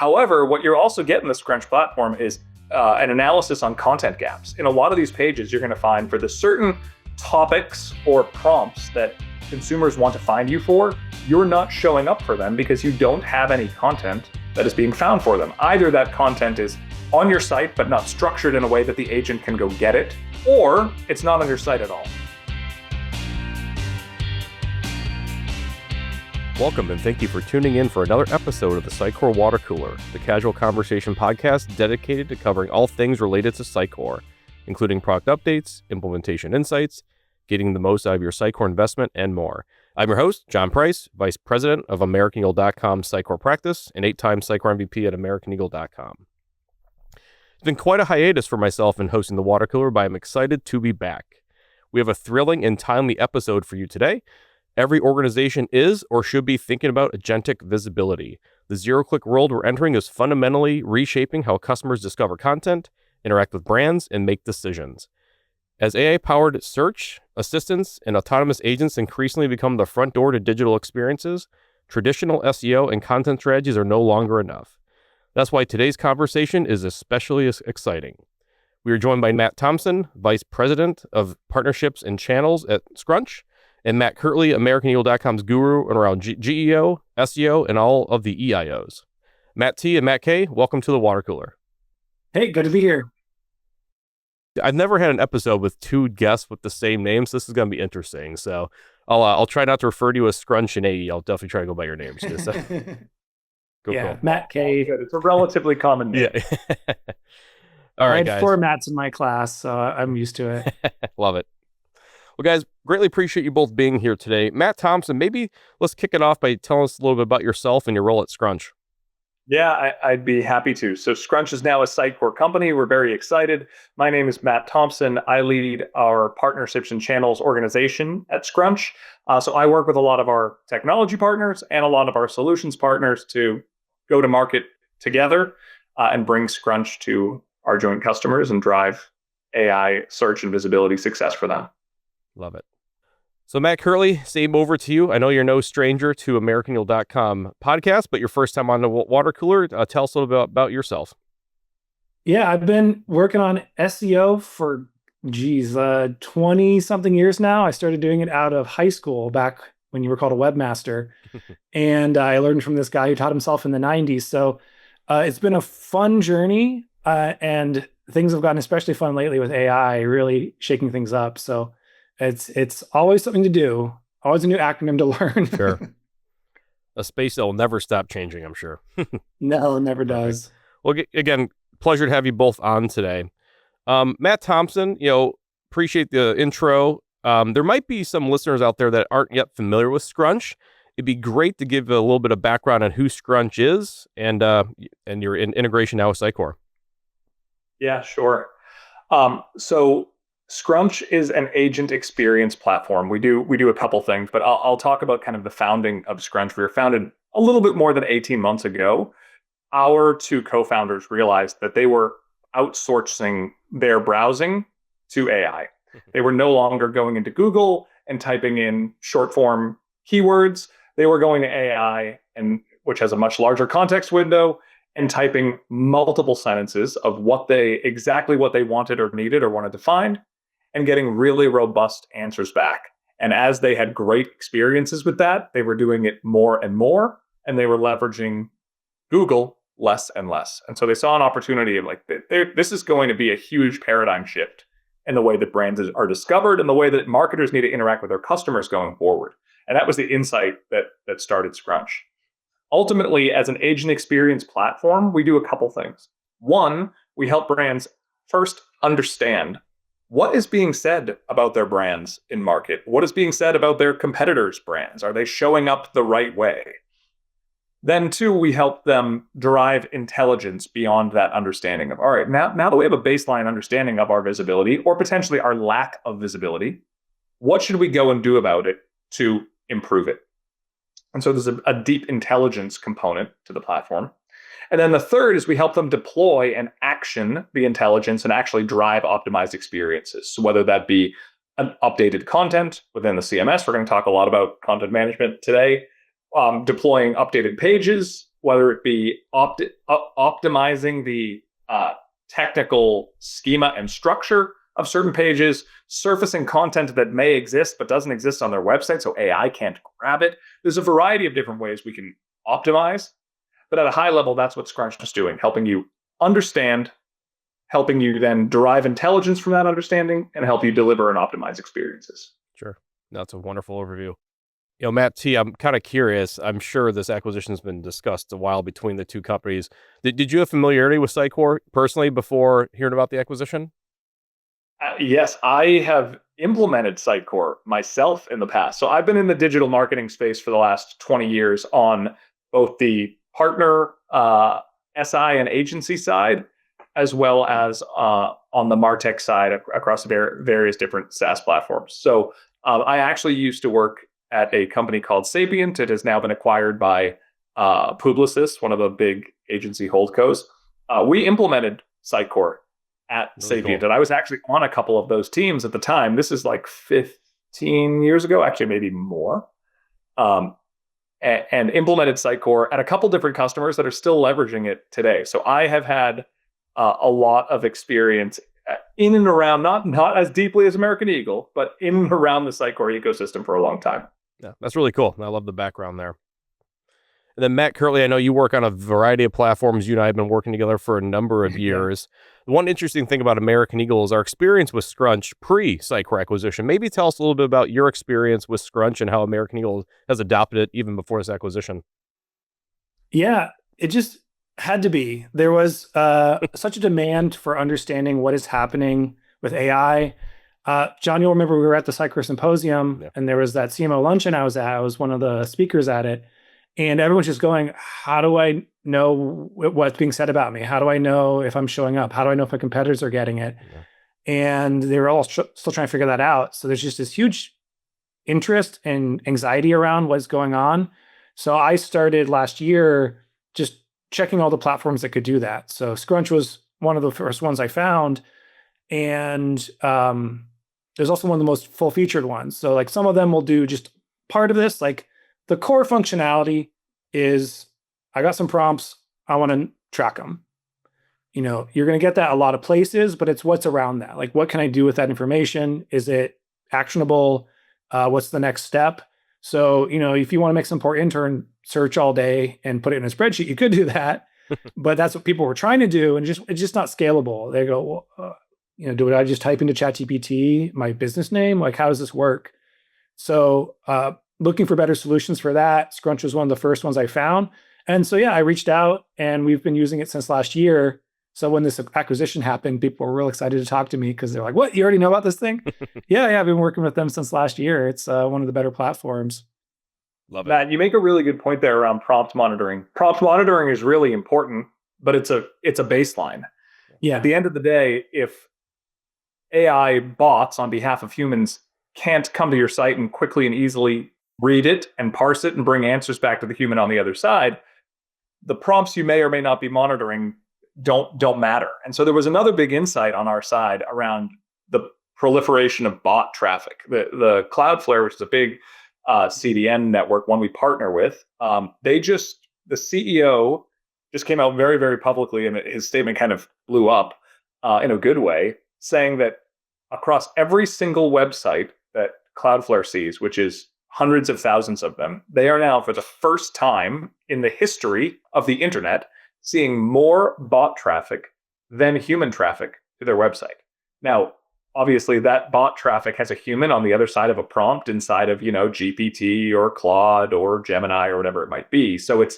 However, what you're also getting the Scrunch platform is an analysis on content gaps. In a lot of these pages, you're going to find for the certain topics or prompts that consumers want to find you for, you're not showing up for them because you don't have any content that is being found for them. Either that content is on your site but not structured in a way that the agent can go get it, or it's not on your site at all. Welcome and thank you for tuning in for another episode of the Sitecore Water Cooler, the casual conversation podcast dedicated to covering all things related to Sitecore, including product updates, implementation insights, getting the most out of your Sitecore investment, and more. I'm your host, John Price, Vice President of AmericanEagle.com Sitecore Practice and 8-time Sitecore MVP at AmericanEagle.com. It's been quite a hiatus for myself in hosting the Water Cooler, but I'm excited to be back. We have a thrilling and timely episode for you today. Every organization is or should be thinking about agentic visibility. The zero-click world we're entering is fundamentally reshaping how customers discover content, interact with brands, and make decisions. As AI-powered search, assistance, and autonomous agents increasingly become the front door to digital experiences, traditional SEO and content strategies are no longer enough. That's why today's conversation is especially exciting. We are joined by Matt Thompson, Vice President of Partnerships and Channels at Scrunch, and Matt Kirtley, AmericanEagle.com's guru around GEO, SEO, and all of the EIOs. Matt T and Matt K, welcome to the Water Cooler. Hey, good to be here. I've never had an episode with two guests with the same name, so this is going to be interesting. So I'll try not to refer to you as Scrunch and AE. I'll definitely try to go by your names. Cool. Matt K. It's a relatively common name. Yeah. All right, I had 4 Matts in my class, so I'm used to it. Love it. Well, guys, greatly appreciate you both being here today. Matt Thompson, maybe let's kick it off by telling us a little bit about yourself and your role at Scrunch. Yeah, I'd be happy to. So Scrunch is now a Sitecore company. We're very excited. My name is Matt Thompson. I lead our partnerships and channels organization at Scrunch. So I work with a lot of our technology partners and a lot of our solutions partners to go to market together and bring Scrunch to our joint customers and drive AI search and visibility success for them. Love it. So Matt Kirtley, same over to you. I know you're no stranger to AmericanEagle.com podcast, but your first time on the Water Cooler. Tell us a little bit about yourself. Yeah, I've been working on SEO for, 20-something years now. I started doing it out of high school back when you were called a webmaster. And I learned from this guy who taught himself in the 90s. So it's been a fun journey, and things have gotten especially fun lately with AI, really shaking things up. So it's always something to do, always a new acronym to learn. Sure. A space that will never stop changing, I'm sure. No, it never does. Well, again, pleasure to have you both on today. Matt Thompson, appreciate the intro. There might be some listeners out there that aren't yet familiar with Scrunch. It'd be great to give a little bit of background on who Scrunch is and your integration now with Sitecore. Yeah, sure. So Scrunch is an agent experience platform. We do a couple things, but I'll talk about kind of the founding of Scrunch. We were founded a little bit more than 18 months ago. Our 2 co-founders realized that they were outsourcing their browsing to AI. They were no longer going into Google and typing in short form keywords. They were going to AI, which has a much larger context window, and typing multiple sentences of exactly what they wanted or needed or wanted to find, and getting really robust answers back. And as they had great experiences with that, they were doing it more and more, and they were leveraging Google less and less. And so they saw an opportunity of this is going to be a huge paradigm shift in the way that brands are discovered and the way that marketers need to interact with their customers going forward. And that was the insight that started Scrunch. Ultimately, as an agent experience platform, we do a couple things. One, we help brands first understand what is being said about their brands in market. What is being said about their competitors' brands? Are they showing up the right way? Then 2, we help them derive intelligence beyond that understanding of, all right, now that we have a baseline understanding of our visibility or potentially our lack of visibility, what should we go and do about it to improve it? And so there's a deep intelligence component to the platform. And then the third is we help them deploy and action the intelligence and actually drive optimized experiences. So whether that be an updated content within the CMS, we're going to talk a lot about content management today, deploying updated pages whether it be optimizing the technical schema and structure of certain pages, surfacing content that may exist but doesn't exist on their website, so AI can't grab it. There's a variety of different ways we can optimize, but at a high level, that's what Scrunch is doing, helping you understand, helping you then derive intelligence from that understanding, and help you deliver and optimize experiences. Sure. That's a wonderful overview. Matt T, I'm kind of curious. I'm sure this acquisition has been discussed a while between the two companies. Did you have familiarity with Sitecore personally before hearing about the acquisition? Yes, I have implemented Sitecore myself in the past. So I've been in the digital marketing space for the last 20 years on both the partner SI and agency side, as well as on the MarTech side across various different SaaS platforms. So I actually used to work at a company called Sapient. It has now been acquired by Publicis, one of the big agency holdcos. We implemented Sitecore at Really Sapient, cool. and I was actually on a couple of those teams at the time. This is like 15 years ago, actually maybe more. And implemented Sitecore at a couple different customers that are still leveraging it today. So I have had a lot of experience in and around, not as deeply as American Eagle, but in and around the Sitecore ecosystem for a long time. Yeah, that's really cool. I love the background there. And then Matt, currently, I know you work on a variety of platforms. You and I have been working together for a number of years. Yeah. One interesting thing about American Eagle is our experience with Scrunch pre-Sitecore acquisition. Maybe tell us a little bit about your experience with Scrunch and how American Eagle has adopted it even before this acquisition. Yeah, it just had to be. There was such a demand for understanding what is happening with AI. John, you'll remember we were at the Sitecore Symposium, and there was that CMO luncheon I was at. I was one of the speakers at it. And everyone's just going, how do I know what's being said about me? How do I know if I'm showing up? How do I know if my competitors are getting it? Yeah. And they were all still trying to figure that out. So there's just this huge interest and anxiety around what's going on. So I started last year just checking all the platforms that could do that. So Scrunch was one of the first ones I found. And there's also one of the most full-featured ones. So like some of them will do just part of this, like the core functionality is I got some prompts, I want to track them. You're going to get that a lot of places, but it's what's around that. Like, what can I do with that information? Is it actionable? What's the next step? So, if you want to make some poor intern search all day and put it in a spreadsheet, you could do that. But that's what people were trying to do. And it's just not scalable. They go, well, do I just type into ChatGPT my business name? Like, how does this work? So, looking for better solutions for that. Scrunch was one of the first ones I found. And so, I reached out and we've been using it since last year. So when this acquisition happened, people were real excited to talk to me because they're like, what, you already know about this thing? Yeah, I've been working with them since last year. It's one of the better platforms. Love it. Matt, you make a really good point there around prompt monitoring. Prompt monitoring is really important, but it's a baseline. Yeah. At the end of the day, if AI bots on behalf of humans can't come to your site and quickly and easily read it and parse it and bring answers back to the human on the other side, the prompts you may or may not be monitoring don't matter. And so there was another big insight on our side around the proliferation of bot traffic. The Cloudflare, which is a big CDN network, one we partner with, the CEO just came out very, very publicly, and his statement kind of blew up in a good way, saying that across every single website that Cloudflare sees, which is hundreds of thousands of them, they are now, for the first time in the history of the internet, seeing more bot traffic than human traffic to their website. Now, obviously, that bot traffic has a human on the other side of a prompt inside of, GPT or Claude or Gemini or whatever it might be. So it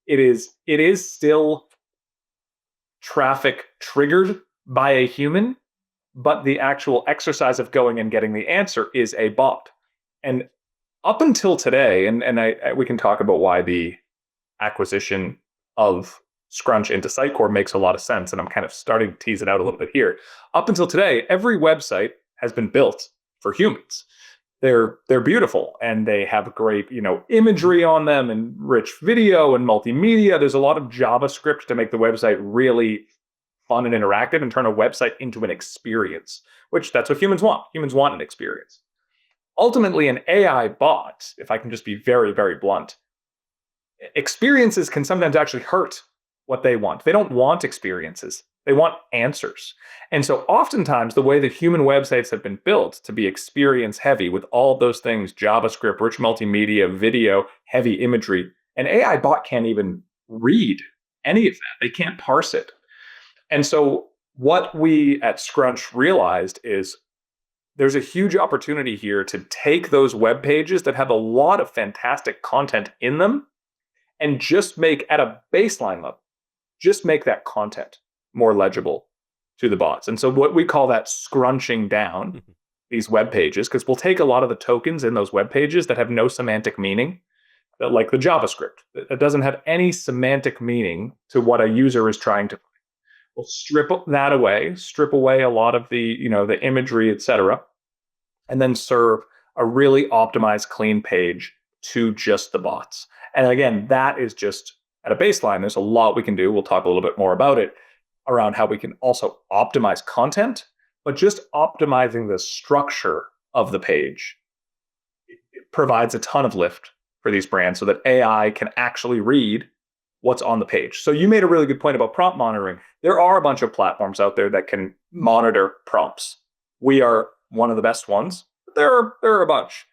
is still traffic triggered by a human, but the actual exercise of going and getting the answer is a bot. And up until today, and we can talk about why the acquisition of Scrunch into Sitecore makes a lot of sense, and I'm kind of starting to tease it out a little bit here. Up until today, every website has been built for humans. They're beautiful, and they have great, imagery on them, and rich video and multimedia. There's a lot of JavaScript to make the website really fun and interactive and turn a website into an experience, which that's what humans want. Humans want an experience. Ultimately, an AI bot, if I can just be very, very blunt, experiences can sometimes actually hurt what they want. They don't want experiences. They want answers. And so oftentimes the way that human websites have been built to be experience heavy with all those things, JavaScript, rich multimedia, video, heavy imagery, an AI bot can't even read any of that. They can't parse it. And so what we at Scrunch realized is there's a huge opportunity here to take those web pages that have a lot of fantastic content in them and just make, at a baseline level, just make that content more legible to the bots. And so what we call that scrunching down these web pages, because we'll take a lot of the tokens in those web pages that have no semantic meaning, like the JavaScript, that doesn't have any semantic meaning to what a user is trying to. We'll strip that away, strip away a lot of the, the imagery, etc., and then serve a really optimized, clean page to just the bots. And again, that is just at a baseline. There's a lot we can do. We'll talk a little bit more about it around how we can also optimize content, but just optimizing the structure of the page, it provides a ton of lift for these brands so that AI can actually read what's on the page. So you made a really good point about prompt monitoring. There are a bunch of platforms out there that can monitor prompts. We are one of the best ones. There are a bunch.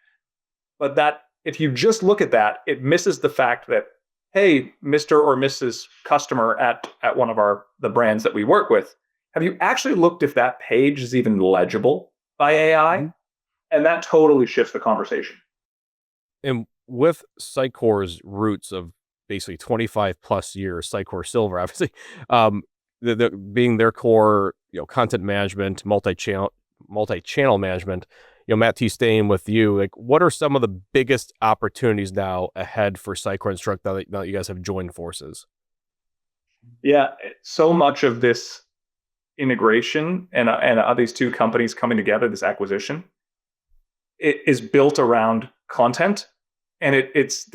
But that, if you just look at that, it misses the fact that, hey, Mr. or Mrs. Customer at one of the brands that we work with, have you actually looked if that page is even legible by AI? Mm-hmm. And that totally shifts the conversation. And with Sitecore's roots of basically 25 plus years, Sitecore Silver, obviously, being their core, content management, multi-channel management, Matt T. staying with you, like, what are some of the biggest opportunities now ahead for Sitecore Instruct now that you guys have joined forces? Yeah, so much of this integration and these two companies coming together, this acquisition, it is built around content. And it's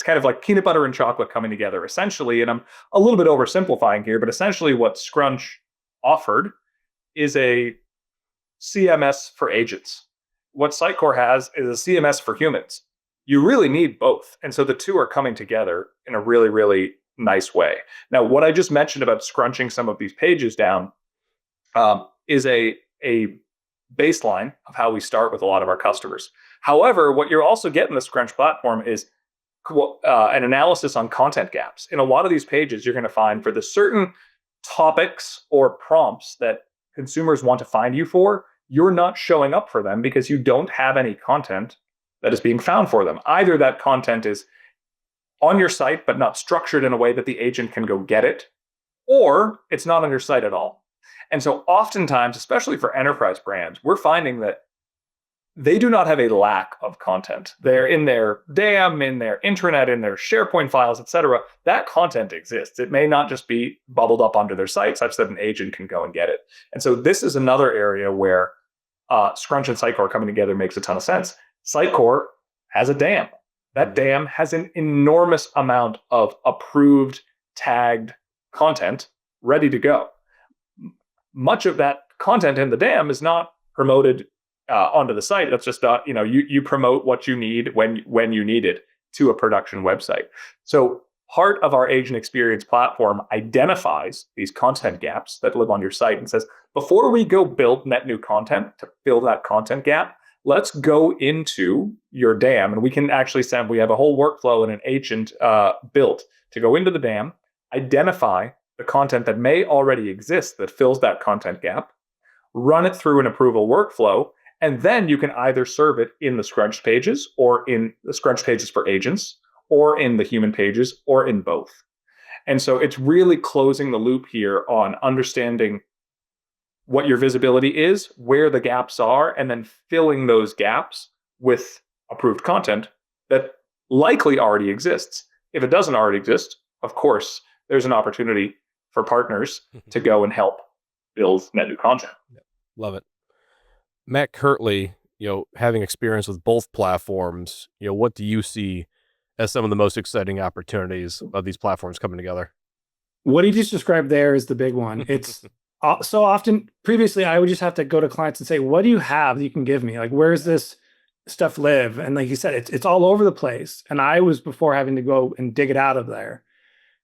kind of like peanut butter and chocolate coming together, essentially. And I'm a little bit oversimplifying here, but essentially what Scrunch offered is a CMS for agents. What Sitecore has is a CMS for humans. You really need both. And so the two are coming together in a really, really nice way. Now, what I just mentioned about scrunching some of these pages down is a baseline of how we start with a lot of our customers. However, what you're also getting the Scrunch platform is an analysis on content gaps. In a lot of these pages, you're going to find for the certain topics or prompts that consumers want to find you for, you're not showing up for them because you don't have any content that is being found for them. Either that content is on your site, but not structured in a way that the agent can go get it, or it's not on your site at all. And so oftentimes, especially for enterprise brands, we're finding that they do not have a lack of content. They're in their DAM, in their intranet, in their SharePoint files, etc. That content exists. It may not just be bubbled up onto their site such that an agent can go and get it. And so this is another area where Scrunch and Sitecore coming together makes a ton of sense. Sitecore has a DAM. That DAM has an enormous amount of approved, tagged content ready to go. Much of that content in the DAM is not promoted onto the site. That's just you promote what you need when you need it to a production website. So part of our agent experience platform identifies these content gaps that live on your site and says, before we go build net new content to fill that content gap, let's go into your DAM. And we can actually we have a whole workflow and an agent built to go into the DAM, identify the content that may already exist that fills that content gap, run it through an approval workflow, and then you can either serve it in the Scrunch pages or in the Scrunch pages for agents or in the human pages or in both. And so it's really closing the loop here on understanding what your visibility is, where the gaps are, and then filling those gaps with approved content that likely already exists. If it doesn't already exist, of course, there's an opportunity for partners to go and help build net new content. Love it. Matt Kirtley, having experience with both platforms, what do you see as some of the most exciting opportunities of these platforms coming together? What he just described there is the big one. It's so often previously I would just have to go to clients and say, what do you have that you can give me? Like, where's this stuff live. And like you said, it's all over the place. And I was before having to go and dig it out of there.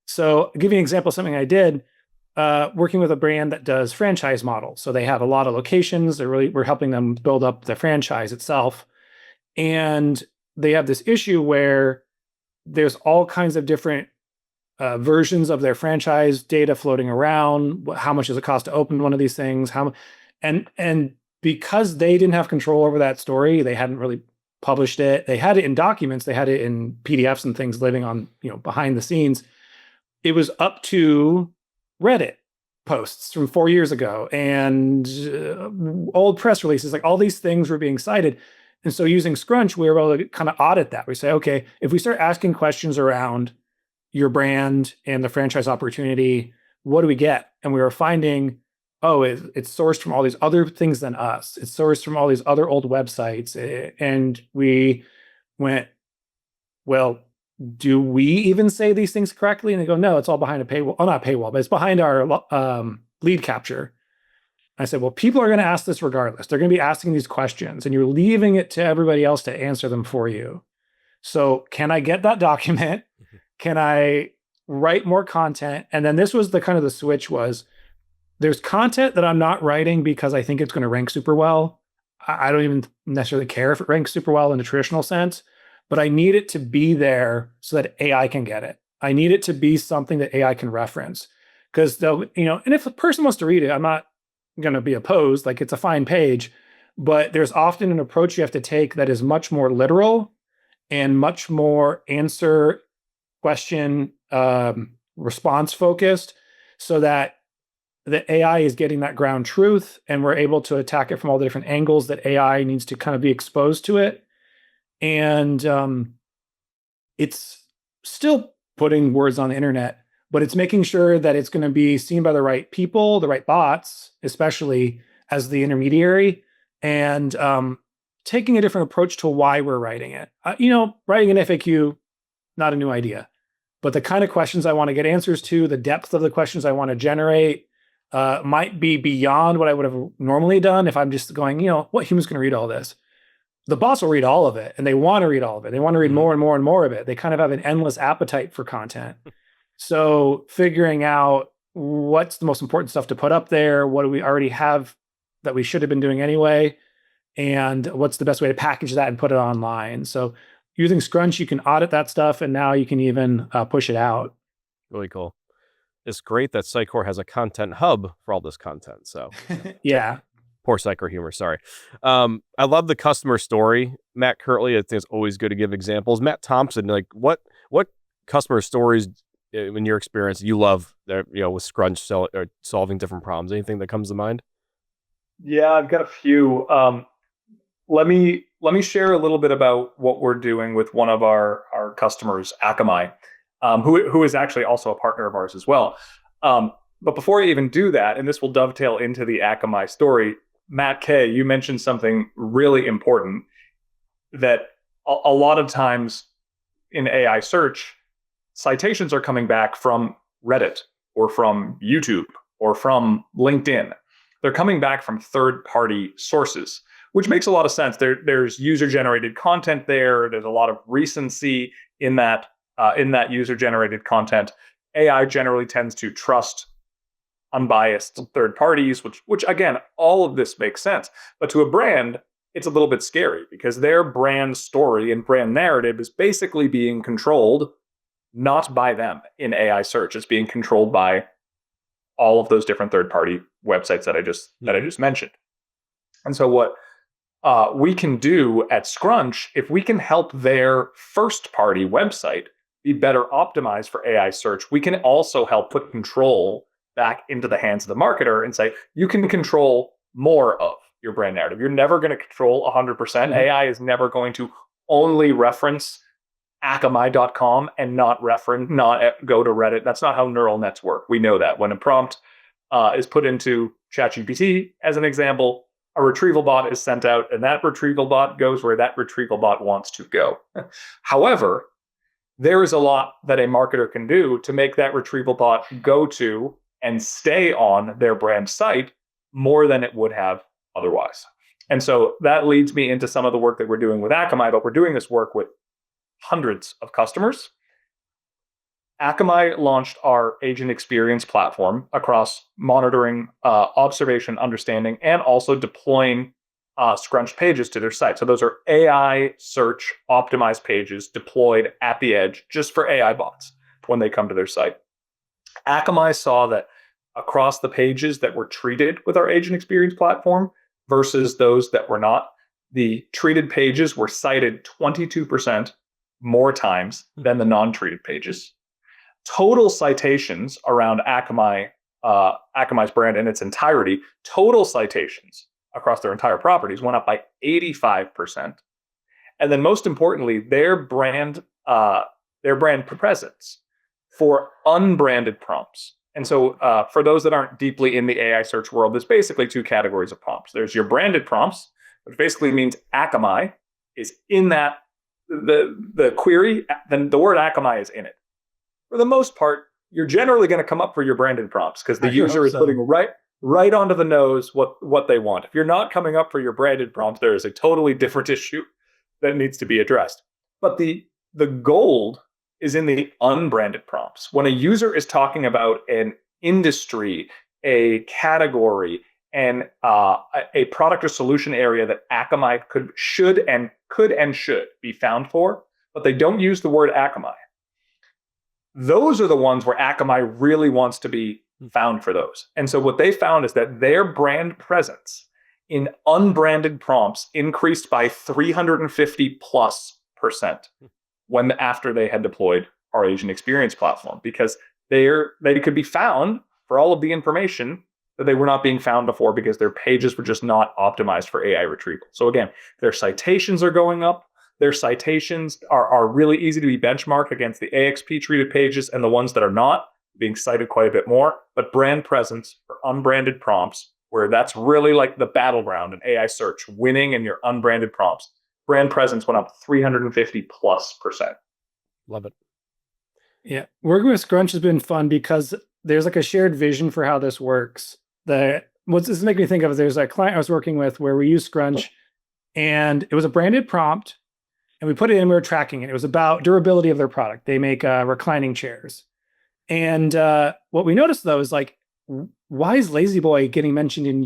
So I'll give you an example of something I did. Working with a brand that does franchise models. So they have a lot of locations. We're helping them build up the franchise itself. And they have this issue where there's all kinds of different versions of their franchise data floating around. How much does it cost to open one of these things? And because they didn't have control over that story, they hadn't really published it. They had it in documents, they had it in PDFs and things living on, behind the scenes. It was up to Reddit posts from 4 years ago and old press releases, like all these things were being cited. And so using Scrunch, we were able to kind of audit that. We say, okay, if we start asking questions around your brand and the franchise opportunity, what do we get? And we were finding, it's sourced from all these other things than us. It's sourced from all these other old websites. And we went, well, do we even say these things correctly? And they go, no, it's all behind a paywall. Oh, not paywall, but it's behind our lead capture. I said, well, people are going to ask this regardless. They're going to be asking these questions and you're leaving it to everybody else to answer them for you. So can I get that document? Can I write more content? And then this was the switch was there's content that I'm not writing because I think it's going to rank super well. I don't even necessarily care if it ranks super well in the traditional sense, but I need it to be there so that AI can get it. I need it to be something that AI can reference because they'll, and if a person wants to read it, I'm not going to be opposed. Like it's a fine page, but there's often an approach you have to take that is much more literal and much more answer question response focused so that the AI is getting that ground truth and we're able to attack it from all the different angles that AI needs to kind of be exposed to it. And it's still putting words on the internet, but it's making sure that it's going to be seen by the right people, the right bots, especially as the intermediary, and taking a different approach to why we're writing it. Writing an FAQ, not a new idea, but the kind of questions I want to get answers to, the depth of the questions I want to generate might be beyond what I would have normally done if I'm just going, what human's going to read all this? The bots will read all of it and they want to read all of it. They want to read more and more and more of it. They kind of have an endless appetite for content. So figuring out what's the most important stuff to put up there, what do we already have that we should have been doing anyway, and what's the best way to package that and put it online. So using Scrunch, you can audit that stuff and now you can even push it out. Really cool. It's great that Sitecore has a content hub for all this content. So yeah. Poor Sitecore humor, sorry. I love the customer story. Matt Kirtley, I think it's always good to give examples. Matt Thompson, like what customer stories in your experience you love there, with Scrunch solving different problems? Anything that comes to mind? Yeah, I've got a few. Let me share a little bit about what we're doing with one of our customers, Akamai, who is actually also a partner of ours as well. But before I even do that, and this will dovetail into the Akamai story, Matt K., you mentioned something really important that a lot of times in AI search, citations are coming back from Reddit or from YouTube or from LinkedIn. They're coming back from third-party sources, which makes a lot of sense. There's user-generated content there. There's a lot of recency in that user-generated content. AI generally tends to trust unbiased third parties, which again, all of this makes sense. But to a brand, it's a little bit scary because their brand story and brand narrative is basically being controlled not by them in AI search. It's being controlled by all of those different third-party websites that I just mentioned. And so what we can do at Scrunch, if we can help their first-party website be better optimized for AI search, we can also help put control back into the hands of the marketer and say, you can control more of your brand narrative. You're never going to control 100%. Mm-hmm. AI is never going to only reference Akamai.com and not go to Reddit. That's not how neural nets work. We know that. When a prompt is put into ChatGPT, as an example, a retrieval bot is sent out, and that retrieval bot goes where that retrieval bot wants to go. However, there is a lot that a marketer can do to make that retrieval bot go to and stay on their brand site more than it would have otherwise. And so that leads me into some of the work that we're doing with Akamai, but we're doing this work with hundreds of customers. Akamai launched our agent experience platform across monitoring, observation, understanding, and also deploying Scrunch pages to their site. So those are AI search optimized pages deployed at the edge just for AI bots when they come to their site. Akamai saw that across the pages that were treated with our agent experience platform versus those that were not, the treated pages were cited 22% more times than the non-treated pages. Total citations around Akamai's brand in its entirety, total citations across their entire properties went up by 85%. And then most importantly, their brand presence for unbranded prompts. And so for those that aren't deeply in the AI search world, there's basically two categories of prompts. There's your branded prompts, which basically means Akamai is in that, the query, then the word Akamai is in it. For the most part, you're generally going to come up for your branded prompts because the user is putting right onto the nose what they want. If you're not coming up for your branded prompts, there is a totally different issue that needs to be addressed. But the gold is in the unbranded prompts. When a user is talking about an industry, a category, and a product or solution area that Akamai should be found for, but they don't use the word Akamai, those are the ones where Akamai really wants to be found for those. And so what they found is that their brand presence in unbranded prompts increased by 350+% after they had deployed our agent experience platform, because they could be found for all of the information that they were not being found before because their pages were just not optimized for AI retrieval. So again, their citations are going up. Their citations are really easy to be benchmarked against the AXP treated pages, and the ones that are not being cited quite a bit more. But brand presence for unbranded prompts, where that's really like the battleground in AI search, winning in your unbranded prompts, brand presence went up 350+%. Love it. Yeah. Working with Scrunch has been fun because there's like a shared vision for how this works. What this makes me think of is there's a client I was working with where we used Scrunch and it was a branded prompt. And we put it in, we were tracking it. It was about durability of their product. They make reclining chairs. And what we noticed though is like, why is Lazy Boy getting mentioned in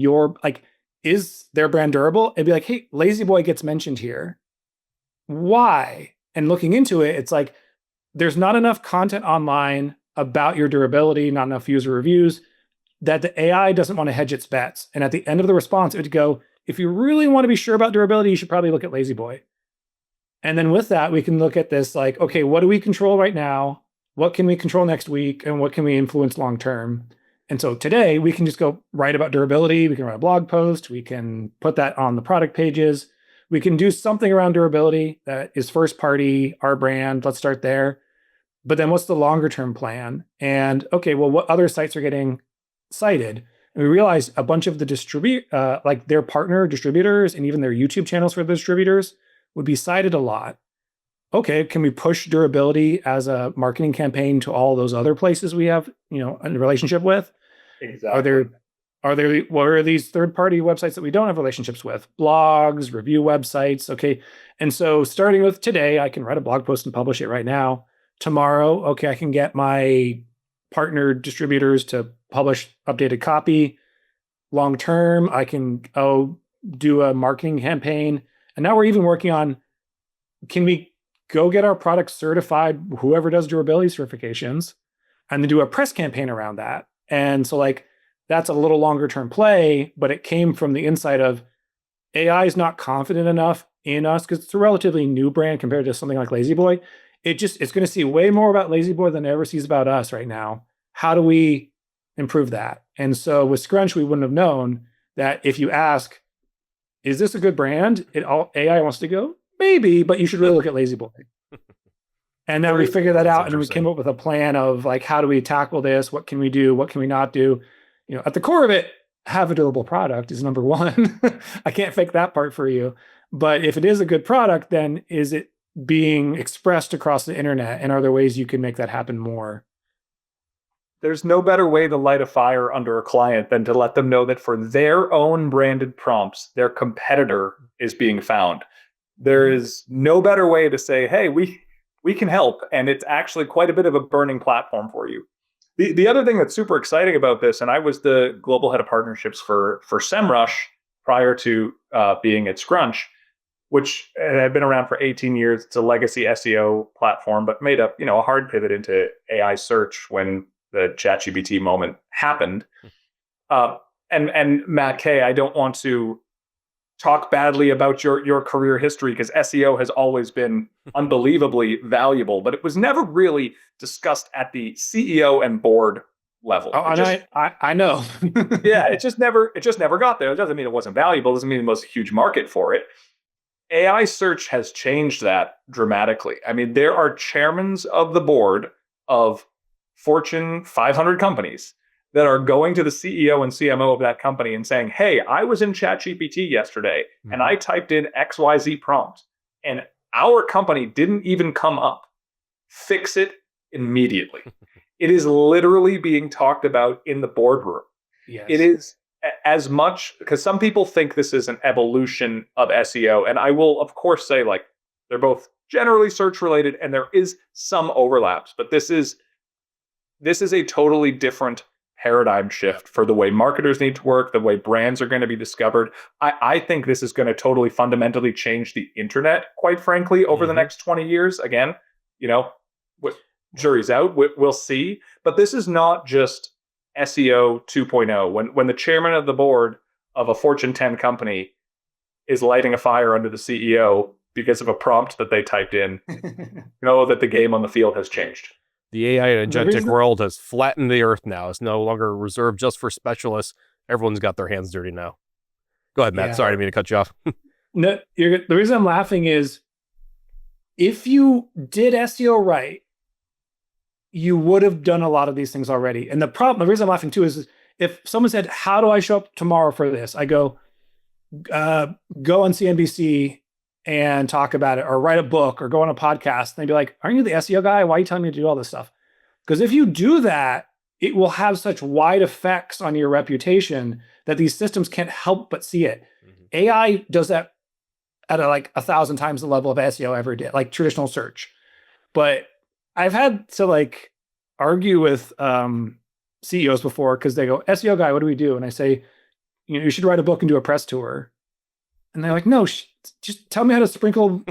is their brand durable? It'd be like, hey, Lazy Boy gets mentioned here. Why? And looking into it, it's like, there's not enough content online about your durability, not enough user reviews, that the AI doesn't want to hedge its bets. And at the end of the response, it would go, if you really want to be sure about durability, you should probably look at Lazy Boy. And then with that, we can look at this like, okay, what do we control right now? What can we control next week? And what can we influence long-term? And so today we can just go write about durability. We can write a blog post. We can put that on the product pages. We can do something around durability that is first party, our brand. Let's start there. But then what's the longer term plan? And okay, well, what other sites are getting cited? And we realized a bunch of the like their partner distributors and even their YouTube channels for the distributors would be cited a lot. Okay, can we push durability as a marketing campaign to all those other places we have, a relationship with? Exactly. What are these third-party websites that we don't have relationships with? Blogs, review websites. Okay. And so starting with today, I can write a blog post and publish it right now. Tomorrow, okay, I can get my partner distributors to publish updated copy. Long term, I can do a marketing campaign. And now we're even working on, can we go get our product certified, whoever does durability certifications, and then do a press campaign around that. And so that's a little longer term play, but it came from the insight of AI is not confident enough in us because it's a relatively new brand compared to something like Lazy Boy. It's going to see way more about Lazy Boy than it ever sees about us right now. How do we improve that? And so with Scrunch, we wouldn't have known that if you ask, is this a good brand? AI wants to go, maybe, but you should really look at Lazy Boy. And then we figured that out and we came up with a plan of like, how do we tackle this? What can we do? What can we not do? At the core of it, have a durable product is number one. I can't fake that part for you. But if it is a good product, then is it being expressed across the internet? And are there ways you can make that happen more? there's no better way to light a fire under a client than to let them know that for their own branded prompts, their competitor is being found. There is no better way to say, hey, we can help. And it's actually quite a bit of a burning platform for you. The other thing that's super exciting about this, and I was the global head of partnerships for SEMrush prior to being at Scrunch, which had been around for 18 years. It's a legacy SEO platform, but made a hard pivot into AI search when the ChatGPT moment happened. And Matt K, I don't want to talk badly about your career history because SEO has always been unbelievably valuable, but it was never really discussed at the CEO and board level. Oh, I know. Yeah, it just never got there. It doesn't mean it wasn't valuable. It doesn't mean there was a huge market for it. AI search has changed that dramatically. I mean, there are chairmen of the board of Fortune 500 companies that are going to the CEO and CMO of that company and saying, hey, I was in ChatGPT yesterday and I typed in XYZ prompt and our company didn't even come up. Fix it immediately. It is literally being talked about in the boardroom. Yes. It is as much, because some people think this is an evolution of SEO. And I will, of course, say like they're both generally search related and there is some overlaps, but this is a totally different paradigm shift for the way marketers need to work, the way brands are going to be discovered. I think this is going to totally fundamentally change the internet, quite frankly, over the next 20 years. Again, jury's out, we'll see. But this is not just SEO 2.0. When the chairman of the board of a Fortune 10 company is lighting a fire under the CEO because of a prompt that they typed in, know that the game on the field has changed. The AI and agentic world has flattened the earth now. It's no longer reserved just for specialists. Everyone's got their hands dirty now. Go ahead, Matt. Yeah. Sorry, I didn't mean to cut you off. No, the reason I'm laughing is if you did SEO right, you would have done a lot of these things already. And the reason I'm laughing too is if someone said, how do I show up tomorrow for this? I go on CNBC and talk about it, or write a book, or go on a podcast. And they'd be like, aren't you the SEO guy? Why are you telling me to do all this stuff? Because if you do that, it will have such wide effects on your reputation that these systems can't help but see it. AI does that at like 1,000 times the level of SEO ever did, like traditional search. But I've had to like argue with CEOs before because they go, SEO guy, what do we do? And I say, you should write a book and do a press tour. And they're like, no, just tell me how to sprinkle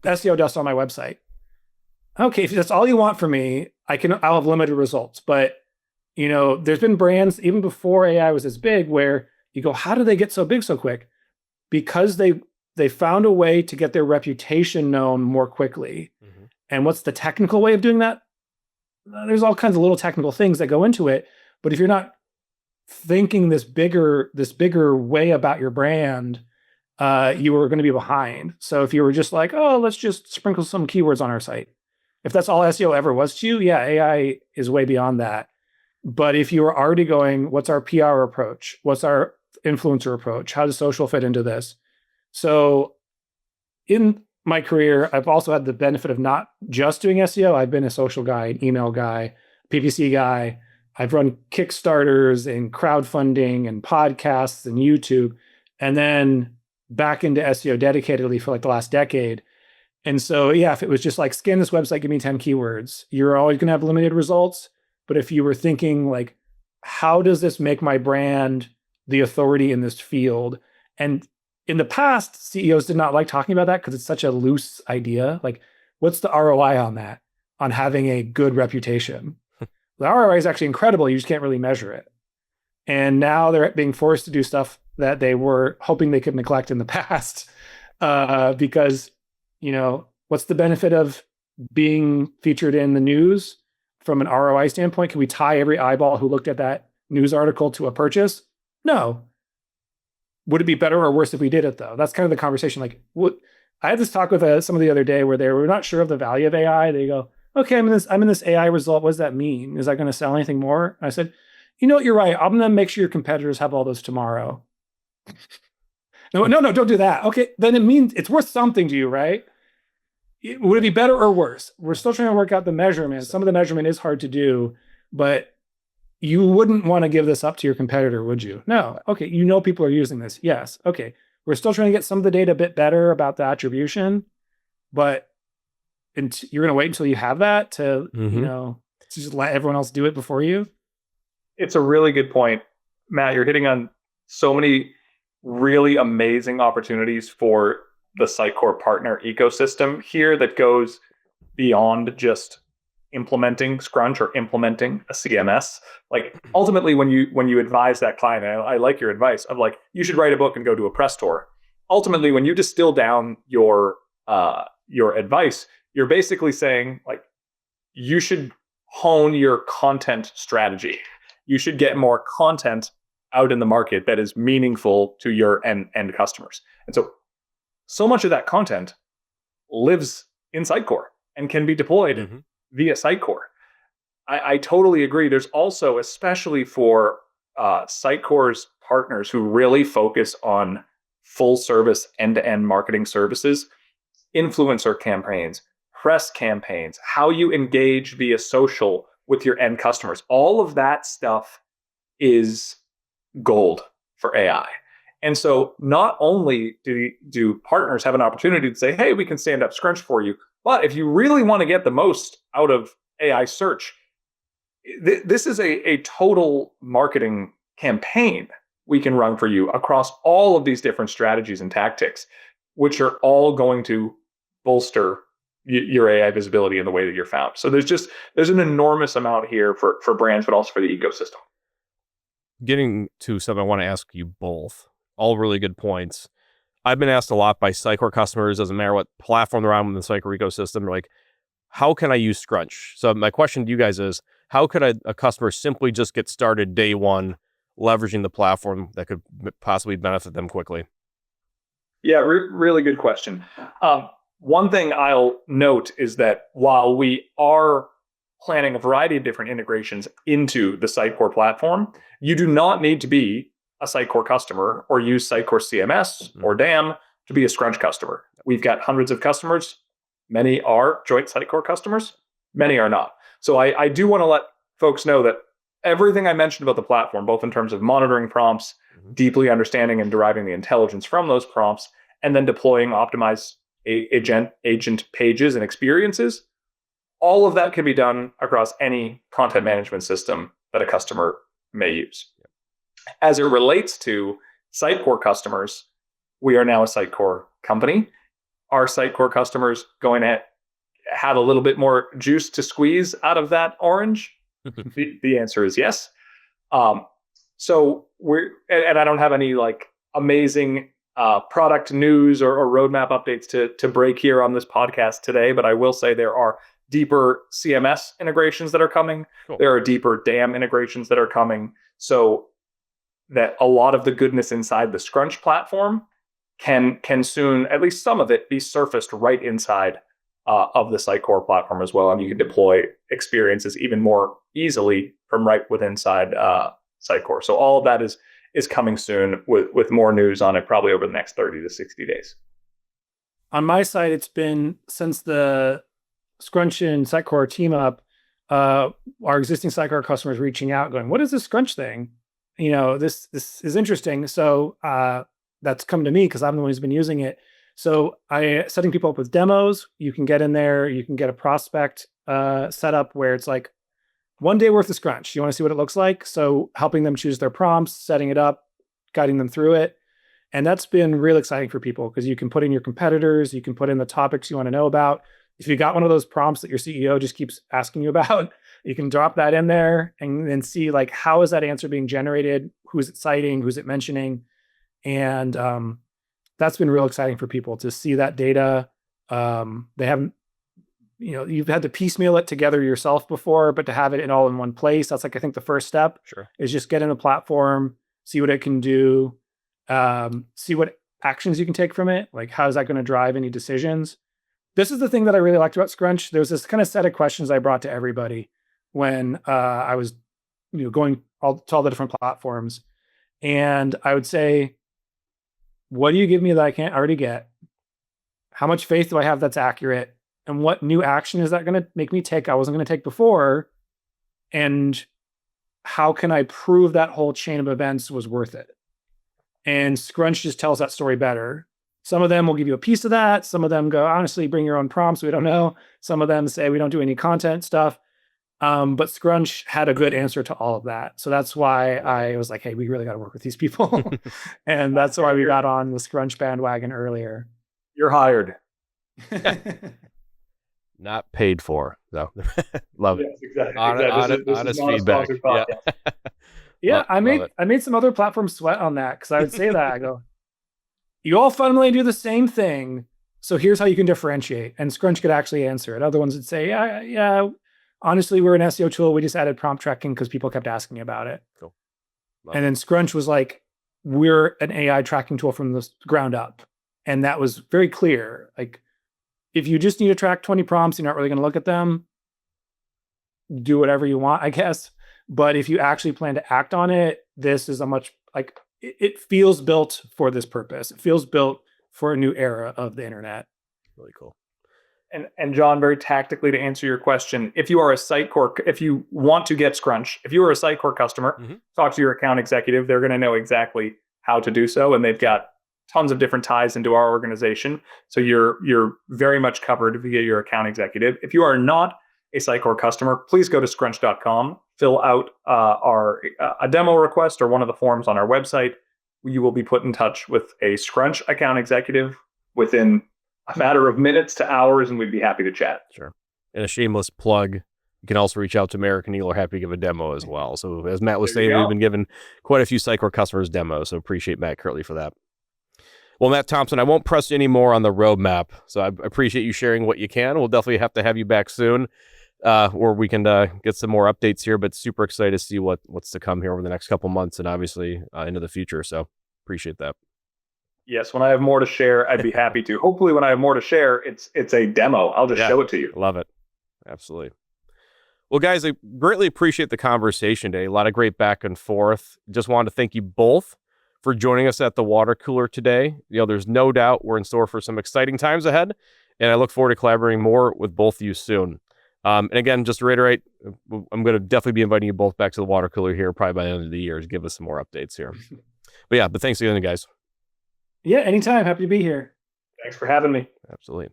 SEO dust on my website. Okay, if that's all you want from me, I'll have limited results. But there's been brands even before AI was as big where you go, how do they get so big so quick? Because they found a way to get their reputation known more quickly. And what's the technical way of doing that? There's all kinds of little technical things that go into it. But if you're not thinking this bigger way about your brand, you were going to be behind. So if you were just like, oh, let's just sprinkle some keywords on our site. If that's all SEO ever was to you, yeah, AI is way beyond that. But if you were already going, what's our PR approach? What's our influencer approach? How does social fit into this? So in my career, I've also had the benefit of not just doing SEO. I've been a social guy, an email guy, PPC guy. I've run Kickstarters and crowdfunding and podcasts and YouTube, and then back into SEO dedicatedly for like the last decade. And so, yeah, if it was just like scan this website, give me 10 keywords, you're always going to have limited results. But if you were thinking like, how does this make my brand the authority in this field? And in the past, CEOs did not like talking about that because it's such a loose idea. Like, what's the ROI on that, on having a good reputation? The ROI is actually incredible. You just can't really measure it. And now they're being forced to do stuff that they were hoping they could neglect in the past because, what's the benefit of being featured in the news from an ROI standpoint? Can we tie every eyeball who looked at that news article to a purchase? No. Would it be better or worse if we did it though? That's kind of the conversation. Like, I had this talk with somebody the other day where they were not sure of the value of AI. They go, okay, I'm in this AI result. What does that mean? Is that going to sell anything more? And I said, you know what? You're right. I'm going to make sure your competitors have all those tomorrow. No, don't do that. Okay, then it means it's worth something to you, right? Would it be better or worse? We're still trying to work out the measurement. Some of the measurement is hard to do, but you wouldn't want to give this up to your competitor, would you? No. Okay. People are using this. Yes. Okay. We're still trying to get some of the data a bit better about the attribution, but you're going to wait until you have that to, to just let everyone else do it before you. It's a really good point, Matt. You're hitting on so many really amazing opportunities for the Sitecore partner ecosystem here that goes beyond just implementing Scrunch or implementing a CMS. Like ultimately, when you advise that client, I like your advice of like, you should write a book and go do a press tour. Ultimately, when you distill down your advice, you're basically saying like, you should hone your content strategy. You should get more content out in the market that is meaningful to your end customers. And so much of that content lives in Sitecore and can be deployed via Sitecore. I totally agree. There's also, especially for Sitecore's partners who really focus on full service end-to-end marketing services, influencer campaigns, press campaigns, how you engage via social with your end customers. All of that stuff is gold for AI. And so not only do partners have an opportunity to say, hey, we can stand up Scrunch for you, but if you really want to get the most out of AI search, this is a total marketing campaign we can run for you across all of these different strategies and tactics, which are all going to bolster your AI visibility in the way that you're found. So there's an enormous amount here for brands, but also for the ecosystem. Getting to something I want to ask you both, all really good points. I've been asked a lot by Sitecore customers, doesn't matter what platform they're on in the Sitecore ecosystem, they're like, how can I use Scrunch? So my question to you guys is, how could a customer simply just get started day one, leveraging the platform that could possibly benefit them quickly? Yeah, really good question. One thing I'll note is that while we are planning a variety of different integrations into the Sitecore platform, you do not need to be a Sitecore customer or use Sitecore CMS or DAM to be a Scrunch customer. We've got hundreds of customers. Many are joint Sitecore customers. Many are not. So I do want to let folks know that everything I mentioned about the platform, both in terms of monitoring prompts, deeply understanding and deriving the intelligence from those prompts, and then deploying optimized agent pages and experiences, all of that can be done across any content management system that a customer may use. As it relates to Sitecore customers, we are now a Sitecore company. Are Sitecore customers going to have a little bit more juice to squeeze out of that orange? The answer is yes. So I don't have any like amazing product news or roadmap updates to break here on this podcast today, but I will say there are deeper CMS integrations that are coming. Cool. There are deeper DAM integrations that are coming, so that a lot of the goodness inside the Scrunch platform can soon, at least some of it, be surfaced right inside of the Sitecore platform as well, and you can deploy experiences even more easily from right within Sitecore. So all of that is coming soon with more news on it, probably over the next 30 to 60 days. On my side, it's been since the Scrunch and Sitecore team up, our existing Sitecore customers reaching out going, what is this Scrunch thing? This is interesting. So that's come to me because I'm the one who's been using it. So setting people up with demos, you can get in there, you can get a prospect set up where it's like 1 day worth of Scrunch. You want to see what it looks like? So helping them choose their prompts, setting it up, guiding them through it. And that's been real exciting for people because you can put in your competitors, you can put in the topics you want to know about. If you got one of those prompts that your CEO just keeps asking you about, you can drop that in there and then see like, how is that answer being generated? Who's it citing? Who's it mentioning? And that's been real exciting for people to see that data. They haven't, you've had to piecemeal it together yourself before, but to have it all in one place, that's like, I think the first step is just get in a platform, see what it can do, see what actions you can take from it. Like, how is that going to drive any decisions? This is the thing that I really liked about Scrunch. There's this kind of set of questions I brought to everybody when I was going to all the different platforms. And I would say, what do you give me that I can't already get? How much faith do I have that's accurate? And what new action is that going to make me take I wasn't going to take before? And how can I prove that whole chain of events was worth it? And Scrunch just tells that story better. Some of them will give you a piece of that. Some of them go, honestly, bring your own prompts. We don't know. Some of them say we don't do any content stuff. But Scrunch had a good answer to all of that. So that's why I was like, hey, we really got to work with these people. And that's why we got on the Scrunch bandwagon earlier. You're hired. Not paid for, though. Love it. Yes, exactly. Honest feedback. Yeah, I made some other platforms sweat on that, because I would say that. I go, you all fundamentally do the same thing, so here's how you can differentiate. And Scrunch could actually answer it. Other ones would say, yeah, honestly, we're an SEO tool. We just added prompt tracking because people kept asking about it. Cool. And then Scrunch was like, we're an AI tracking tool from the ground up. And that was very clear. Like, if you just need to track 20 prompts, you're not really going to look at them, do whatever you want, I guess. But if you actually plan to act on it, this is a much, like, it feels built for this purpose. It feels built for a new era of the internet. Really cool. And John, very tactically to answer your question, if you are a Sitecore, if you want to get Scrunch, if you are a Sitecore customer, talk to your account executive. They're going to know exactly how to do so, and they've got tons of different ties into our organization. So you're very much covered via your account executive. If you are not a Sitecore customer, please go to scrunch.com, fill out a demo request or one of the forms on our website. You will be put in touch with a Scrunch account executive within a matter of minutes to hours, and we'd be happy to chat. Sure. And a shameless plug, you can also reach out to American Eagle. Happy to give a demo as well. So as Matt was saying, we've been giving quite a few Sitecore customers demos, so appreciate Matt Kirtley for that. Well, Matt Thompson, I won't press you anymore on the roadmap, so I appreciate you sharing what you can. We'll definitely have to have you back soon, or we can get some more updates here, but super excited to see what's to come here over the next couple months and obviously into the future, so appreciate that. Yes, when I have more to share, I'd be happy to. Hopefully when I have more to share, it's a demo. I'll just show it to you. Love it. Absolutely. Well, guys, I greatly appreciate the conversation today. A lot of great back and forth. Just wanted to thank you both for joining us at the water cooler today. There's no doubt we're in store for some exciting times ahead, and I look forward to collaborating more with both of you soon. And again, just to reiterate, I'm going to definitely be inviting you both back to the water cooler here probably by the end of the year to give us some more updates here. But thanks again, guys. Yeah, anytime. Happy to be here. Thanks for having me. Absolutely.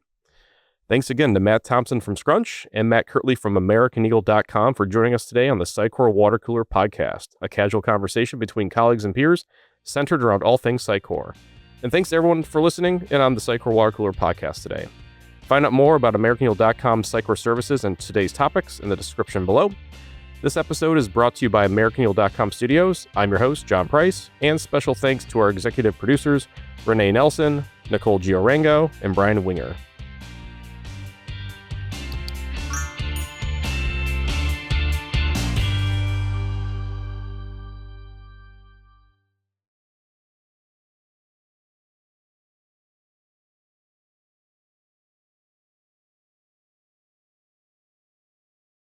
Thanks again to Matt Thompson from Scrunch and Matt Kirtley from AmericanEagle.com for joining us today on the Sitecore Water Cooler podcast, a casual conversation between colleagues and peers centered around all things Sitecore. And thanks to everyone for listening and on the Sitecore Water Cooler podcast today. Find out more about AmericanEagle.com Sitecore services and today's topics in the description below. This episode is brought to you by AmericanEagle.com Studios. I'm your host, John Price, and special thanks to our executive producers, Renee Nelson, Nicole Giorango, and Brian Winger.